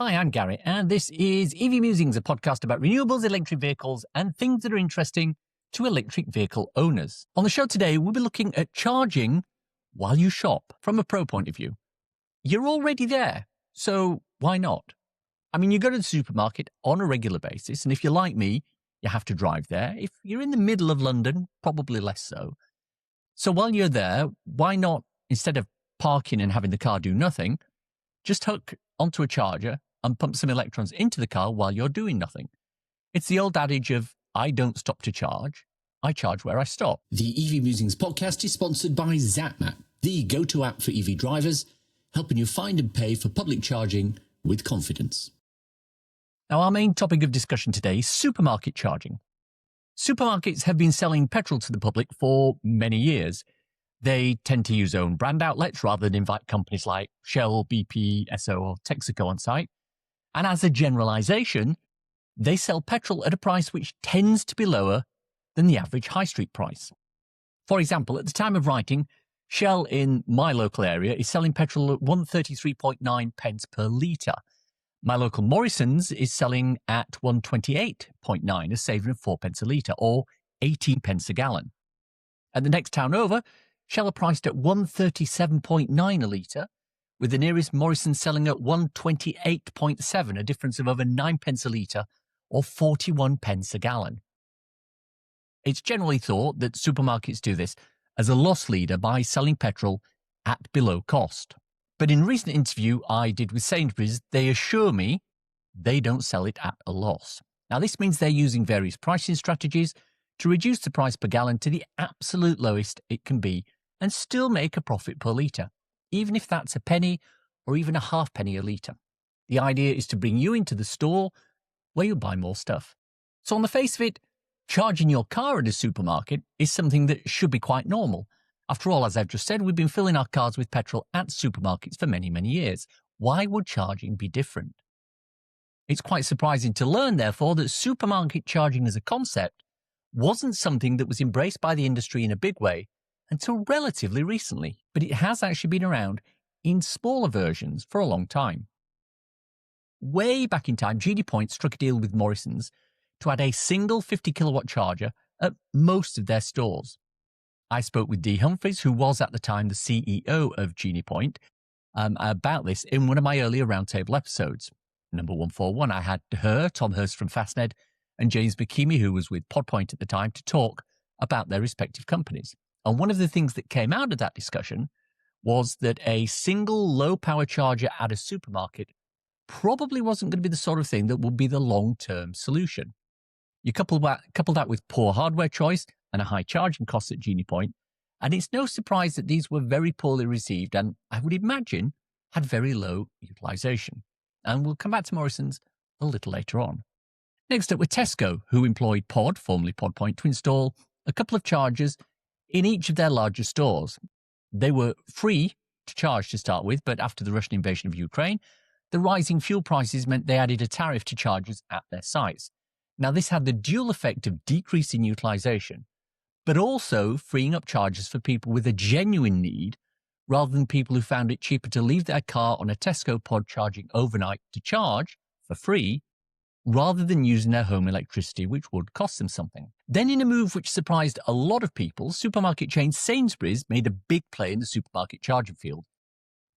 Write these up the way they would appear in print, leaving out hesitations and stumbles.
Hi, I'm Gary, and this is EV Musings, a podcast about renewables, electric vehicles, and things that are interesting to electric vehicle owners. On the show today, we'll be looking at charging while you shop from a pro point of view. You're already there, so why not? I mean, you go to the supermarket on a regular basis, and if you're like me, you have to drive there. If you're in the middle of London, probably less so. So while you're there, why not, instead of parking and having the car do nothing, just hook onto a charger and pump some electrons into the car while you're doing nothing. It's the old adage of, I don't stop to charge, I charge where I stop. The EV Musings podcast is sponsored by ZapMap, the go-to app for EV drivers, helping you find and pay for public charging with confidence. Now, our main topic of discussion today is supermarket charging. Supermarkets have been selling petrol to the public for many years. They tend to use own brand outlets rather than invite companies like Shell, BP, Esso, or Texaco on site. And as a generalization, they sell petrol at a price which tends to be lower than the average high street price. For example, at the time of writing, Shell in my local area is selling petrol at 133.9 pence per litre. My local Morrison's is selling at 128.9, a saving of 4 pence a litre, or 18 pence a gallon. At the next town over, Shell are priced at 137.9 a litre, with the nearest Morrison selling at 128.7, a difference of over 9 pence a litre, or 41 pence a gallon. It's generally thought that supermarkets do this as a loss leader by selling petrol at below cost. But in a recent interview I did with Sainsbury's, they assure me they don't sell it at a loss. Now, this means they're using various pricing strategies to reduce the price per gallon to the absolute lowest it can be and still make a profit per litre, even if that's a penny or even a halfpenny a litre. The idea is to bring you into the store where you'll buy more stuff. So on the face of it, charging your car at a supermarket is something that should be quite normal. After all, as I've just said, we've been filling our cars with petrol at supermarkets for many, many years. Why would charging be different? It's quite surprising to learn, therefore, that supermarket charging as a concept wasn't something that was embraced by the industry in a big way until relatively recently, but it has actually been around in smaller versions for a long time. Way back in time, GeniePoint struck a deal with Morrison's to add a single 50 kilowatt charger at most of their stores. I spoke with Dee Humphries, who was at the time the CEO of GeniePoint, about this in one of my earlier roundtable episodes. Number 141, I had her, Tom Hurst from Fastned, and James McKeamy, who was with Potpoint at the time, to talk about their respective companies. And one of the things that came out of that discussion was that a single low-power charger at a supermarket probably wasn't going to be the sort of thing that would be the long-term solution. You couple that with poor hardware choice and a high charging cost at GeniePoint, and it's no surprise that these were very poorly received and, I would imagine, had very low utilisation. And we'll come back to Morrison's a little later on. Next up with Tesco, who employed Pod, formerly Potpoint, to install a couple of chargers in each of their larger stores. They were free to charge to start with, but after the Russian invasion of Ukraine, the rising fuel prices meant they added a tariff to chargers at their sites. Now, this had the dual effect of decreasing utilisation, but also freeing up chargers for people with a genuine need, rather than people who found it cheaper to leave their car on a Tesco pod charging overnight to charge for free, rather than using their home electricity, which would cost them something. Then, in a move which surprised a lot of people, supermarket chain Sainsbury's made a big play in the supermarket charging field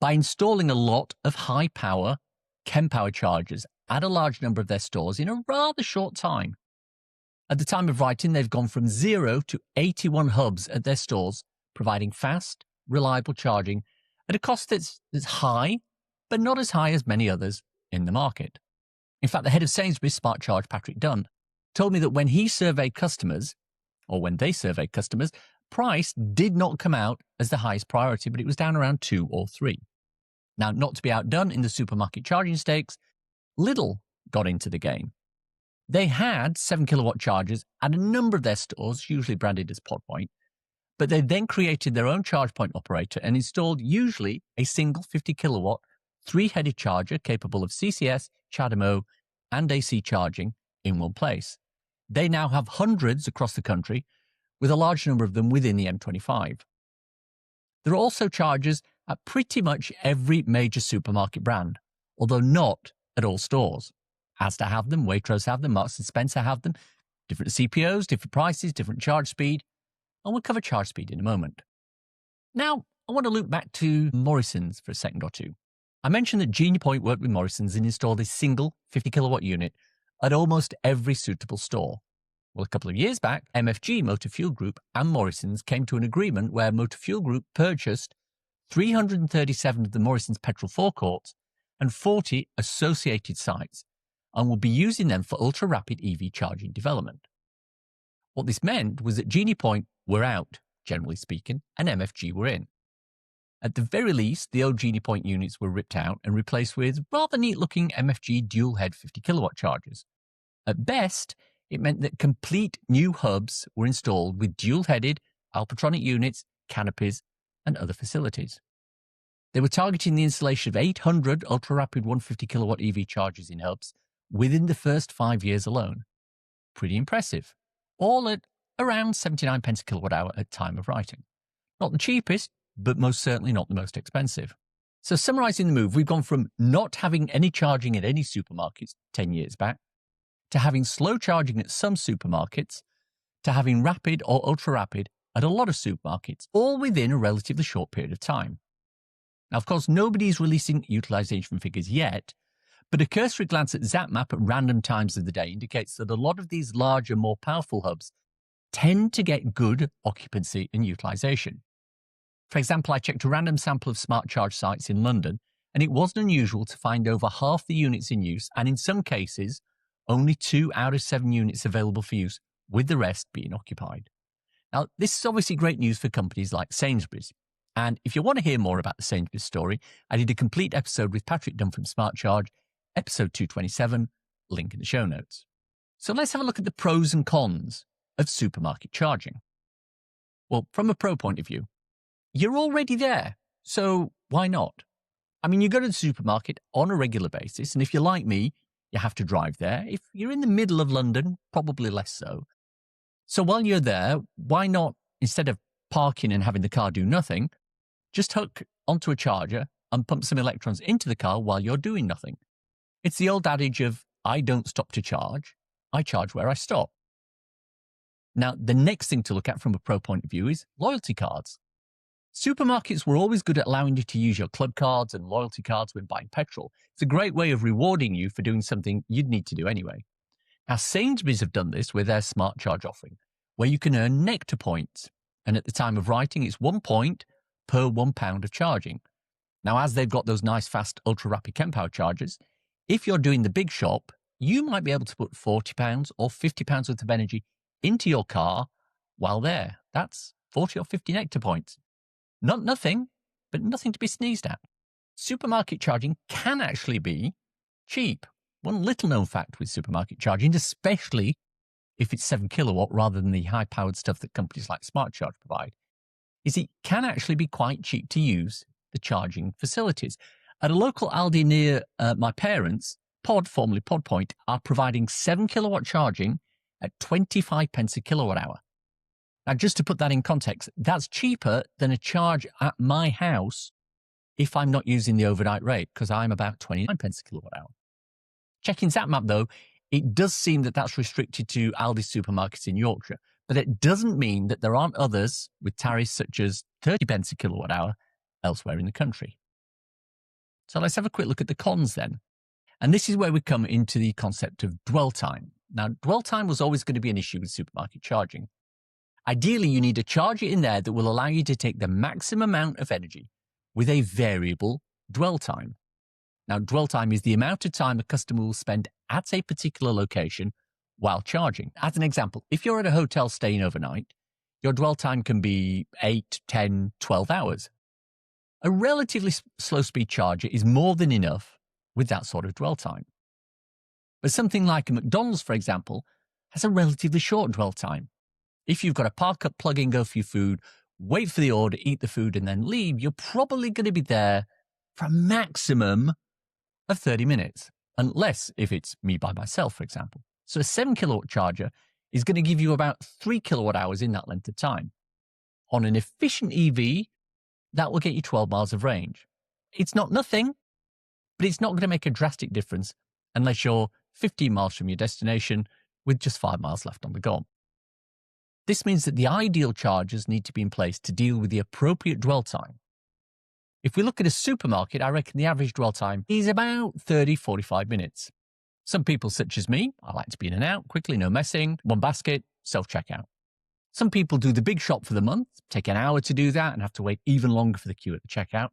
by installing a lot of high-power Chem-power chargers at a large number of their stores in a rather short time. At the time of writing, they've gone from 0 to 81 hubs at their stores, providing fast, reliable charging at a cost that's high, but not as high as many others in the market. In fact, the head of Sainsbury's Smart Charge, Patrick Dunn, told me that when they surveyed customers, price did not come out as the highest priority, but it was down around 2 or 3. Now, not to be outdone in the supermarket charging stakes, Lidl got into the game. They had 7 kilowatt chargers at a number of their stores, usually branded as Potpoint, but they then created their own charge point operator and installed usually a single 50 kilowatt, 3-headed charger capable of CCS, CHAdeMO, and AC charging in one place. They now have hundreds across the country, with a large number of them within the M25. There are also chargers at pretty much every major supermarket brand, although not at all stores. Asda have them, Waitrose have them, Marks & Spencer have them, different CPOs, different prices, different charge speed, and we'll cover charge speed in a moment. Now, I want to loop back to Morrison's for a second or two. I mentioned that GeniePoint worked with Morrison's and installed a single 50 kilowatt unit at almost every suitable store. Well, a couple of years back, MFG Motor Fuel Group and Morrison's came to an agreement where Motor Fuel Group purchased 337 of the Morrison's petrol forecourts and 40 associated sites and will be using them for ultra-rapid EV charging development. What this meant was that GeniePoint were out, generally speaking, and MFG were in. At the very least, the old GeniePoint units were ripped out and replaced with rather neat-looking MFG dual-head 50 kilowatt chargers. At best, it meant that complete new hubs were installed with dual-headed Alpatronic units, canopies, and other facilities. They were targeting the installation of 800 ultra-rapid 150 kilowatt EV chargers in hubs within the first 5 years alone. Pretty impressive. All at around 79 pence a kilowatt hour at time of writing. Not the cheapest, but most certainly not the most expensive. So summarising the move, we've gone from not having any charging at any supermarkets 10 years back, to having slow charging at some supermarkets, to having rapid or ultra-rapid at a lot of supermarkets, all within a relatively short period of time. Now, of course, nobody's releasing utilisation figures yet, but a cursory glance at ZapMap at random times of the day indicates that a lot of these larger, more powerful hubs tend to get good occupancy and utilisation. For example, I checked a random sample of smart charge sites in London, and it wasn't unusual to find over half the units in use, and in some cases, only 2 out of 7 units available for use, with the rest being occupied. Now, this is obviously great news for companies like Sainsbury's. And if you want to hear more about the Sainsbury's story, I did a complete episode with Patrick Dunn from Smart Charge, episode 227, link in the show notes. So let's have a look at the pros and cons of supermarket charging. Well, from a pro point of view, you're already there, so why not? I mean, you go to the supermarket on a regular basis, and if you're like me, you have to drive there. If you're in the middle of London, probably less so. So while you're there, why not, instead of parking and having the car do nothing, just hook onto a charger and pump some electrons into the car while you're doing nothing? It's the old adage of, I don't stop to charge, I charge where I stop. Now, the next thing to look at from a pro point of view is loyalty cards. Supermarkets were always good at allowing you to use your club cards and loyalty cards when buying petrol. It's a great way of rewarding you for doing something you'd need to do anyway. Now, Sainsbury's have done this with their Smart Charge offering, where you can earn Nectar points. And at the time of writing, it's 1 point per £1 of charging. Now, as they've got those nice, fast, ultra-rapid Kempower chargers, if you're doing the big shop, you might be able to put £40 or £50 worth of energy into your car while there. That's 40 or 50 Nectar points. Not nothing, but nothing to be sneezed at. Supermarket charging can actually be cheap. One little known fact with supermarket charging, especially if it's 7 kilowatt rather than the high-powered stuff that companies like Smart Charge provide, is it can actually be quite cheap to use the charging facilities. At a local Aldi near my parents, formerly Potpoint, are providing 7 kilowatt charging at 25 pence a kilowatt hour. Now, just to put that in context, that's cheaper than a charge at my house if I'm not using the overnight rate, because I'm about 29 pence a kilowatt hour. Checking ZapMap, though, it does seem that that's restricted to Aldi supermarkets in Yorkshire, but it doesn't mean that there aren't others with tariffs such as 30 pence a kilowatt hour elsewhere in the country. So let's have a quick look at the cons then. And this is where we come into the concept of dwell time. Now, dwell time was always going to be an issue with supermarket charging. Ideally, you need a charger in there that will allow you to take the maximum amount of energy with a variable dwell time. Now, dwell time is the amount of time a customer will spend at a particular location while charging. As an example, if you're at a hotel staying overnight, your dwell time can be 8, 10, 12 hours. A relatively slow speed charger is more than enough with that sort of dwell time. But something like a McDonald's, for example, has a relatively short dwell time. If you've got to park up, plug in, go for your food, wait for the order, eat the food, and then leave, you're probably going to be there for a maximum of 30 minutes, unless if it's me by myself, for example. So a 7 kilowatt charger is going to give you about 3 kilowatt hours in that length of time. On an efficient EV, that will get you 12 miles of range. It's not nothing, but it's not going to make a drastic difference unless you're 15 miles from your destination with just 5 miles left on the go. This means that the ideal chargers need to be in place to deal with the appropriate dwell time. If we look at a supermarket, I reckon the average dwell time is about 30-45 minutes. Some people, such as me, I like to be in and out quickly, no messing, one basket, self-checkout. Some people do the big shop for the month, take an hour to do that and have to wait even longer for the queue at the checkout.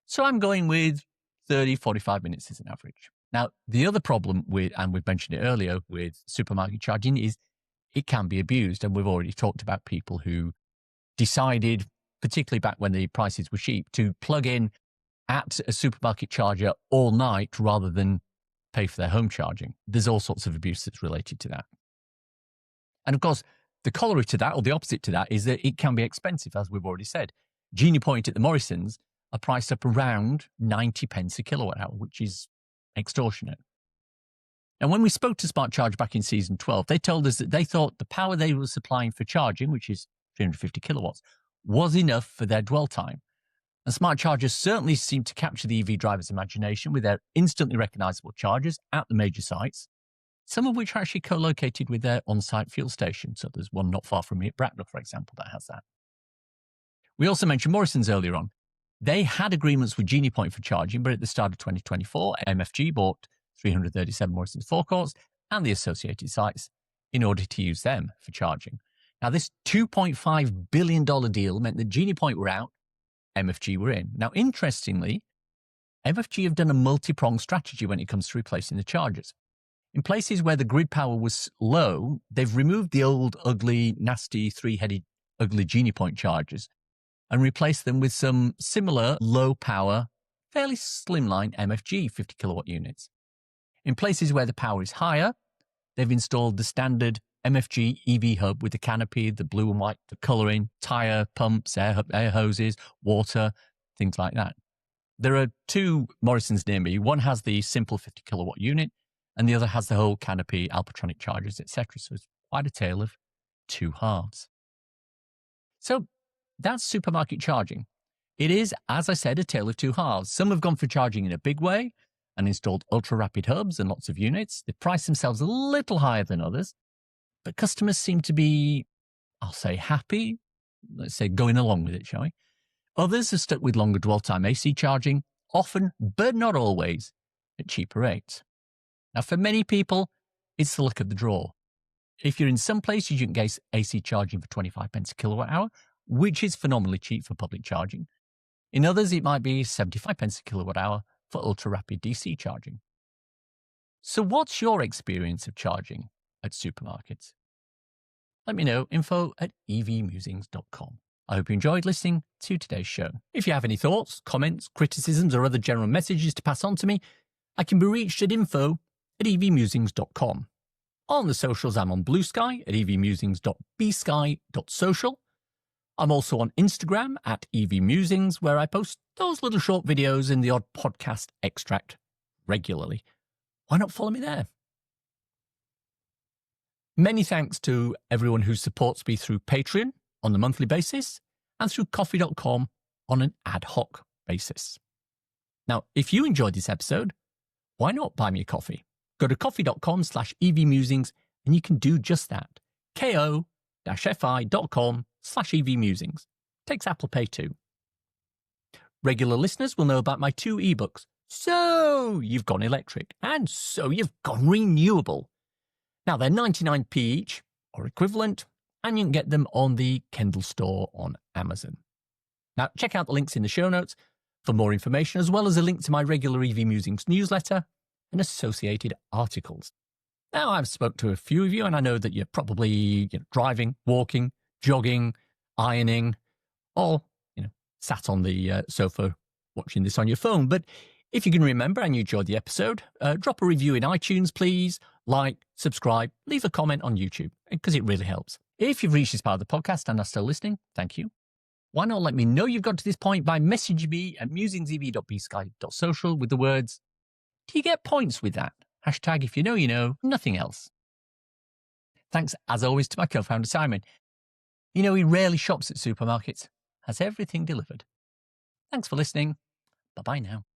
So I'm going with 30-45 minutes as an average. Now, the other problem with, and we've mentioned it earlier, with supermarket charging is it can be abused. And we've already talked about people who decided, particularly back when the prices were cheap, to plug in at a supermarket charger all night rather than pay for their home charging. There's all sorts of abuse that's related to that. And of course, the corollary to that, or the opposite to that, is that it can be expensive, as we've already said. GeniePoint at the Morrisons are priced up around 90 pence a kilowatt hour, which is extortionate. And when we spoke to Smart Charge back in season 12, they told us that they thought the power they were supplying for charging, which is 350 kilowatts, was enough for their dwell time. And smart chargers certainly seem to capture the EV driver's imagination with their instantly recognizable chargers at the major sites, some of which are actually co-located with their on-site fuel station. So there's one not far from me at Bracknell, for example, that has that. We also mentioned Morrison's earlier on. They had agreements with GeniePoint for charging, but at the start of 2024, MFG bought 337 Morrison's forecourts and the associated sites in order to use them for charging. Now, this $2.5 billion deal meant that GeniePoint were out, MFG were in. Now, interestingly, MFG have done a multi-pronged strategy when it comes to replacing the chargers. In places where the grid power was low, they've removed the old, ugly, nasty, three-headed, ugly GeniePoint chargers and replaced them with some similar low-power, fairly slimline MFG 50 kilowatt units. In places where the power is higher, they've installed the standard MFG EV hub with the canopy, the blue and white colouring, tyre, pumps, air hoses, water, things like that. There are two Morrisons near me. One has the simple 50 kilowatt unit, and the other has the whole canopy, Alpatronic chargers, etc. So it's quite a tale of two halves. So that's supermarket charging. It is, as I said, a tale of two halves. Some have gone for charging in a big way and installed ultra-rapid hubs and lots of units. They price themselves a little higher than others, but customers seem to be, I'll say, happy. Let's say going along with it, shall we? Others have stuck with longer dwell time AC charging, often, but not always, at cheaper rates. Now, for many people, it's the luck of the draw. If you're in some places, you can get AC charging for 25 pence a kilowatt hour, which is phenomenally cheap for public charging. In others, it might be 75 pence a kilowatt hour for ultra-rapid DC charging. So what's your experience of charging at supermarkets? Let me know, info@evmusings.com. I hope you enjoyed listening to today's show. If you have any thoughts, comments, criticisms, or other general messages to pass on to me, I can be reached at info@evmusings.com. On the socials, I'm on Blue Sky at evmusings.bsky.social. I'm also on Instagram at evmusings, where I post those little short videos and the odd podcast extract regularly. Why not follow me there? Many thanks to everyone who supports me through Patreon on a monthly basis and through coffee.com on an ad hoc basis. Now, if you enjoyed this episode, why not buy me a coffee? Go to coffee.com/evmusings and you can do just that. ko-fi.com/evmusings. Takes Apple Pay too. Regular listeners will know about my 2 ebooks. So you've gone electric and so you've gone renewable. Now they're 99p each or equivalent, and you can get them on the Kindle store on Amazon. Now check out the links in the show notes for more information, as well as a link to my regular EV Musings newsletter and associated articles. Now I've spoke to a few of you and I know that you're probably driving, walking, jogging, ironing, or sat on the sofa watching this on your phone. But if you can remember and you enjoyed the episode, drop a review in iTunes, please. Like, subscribe, leave a comment on YouTube, because it really helps. If you've reached this part of the podcast and are still listening, thank you. Why not let me know you've got to this point by messaging me at musingsev.bsky.social with the words, do you get points with that? Hashtag if you know, nothing else. Thanks, as always, to my co-founder, Simon. He rarely shops at supermarkets, has everything delivered. Thanks for listening. Bye-bye now.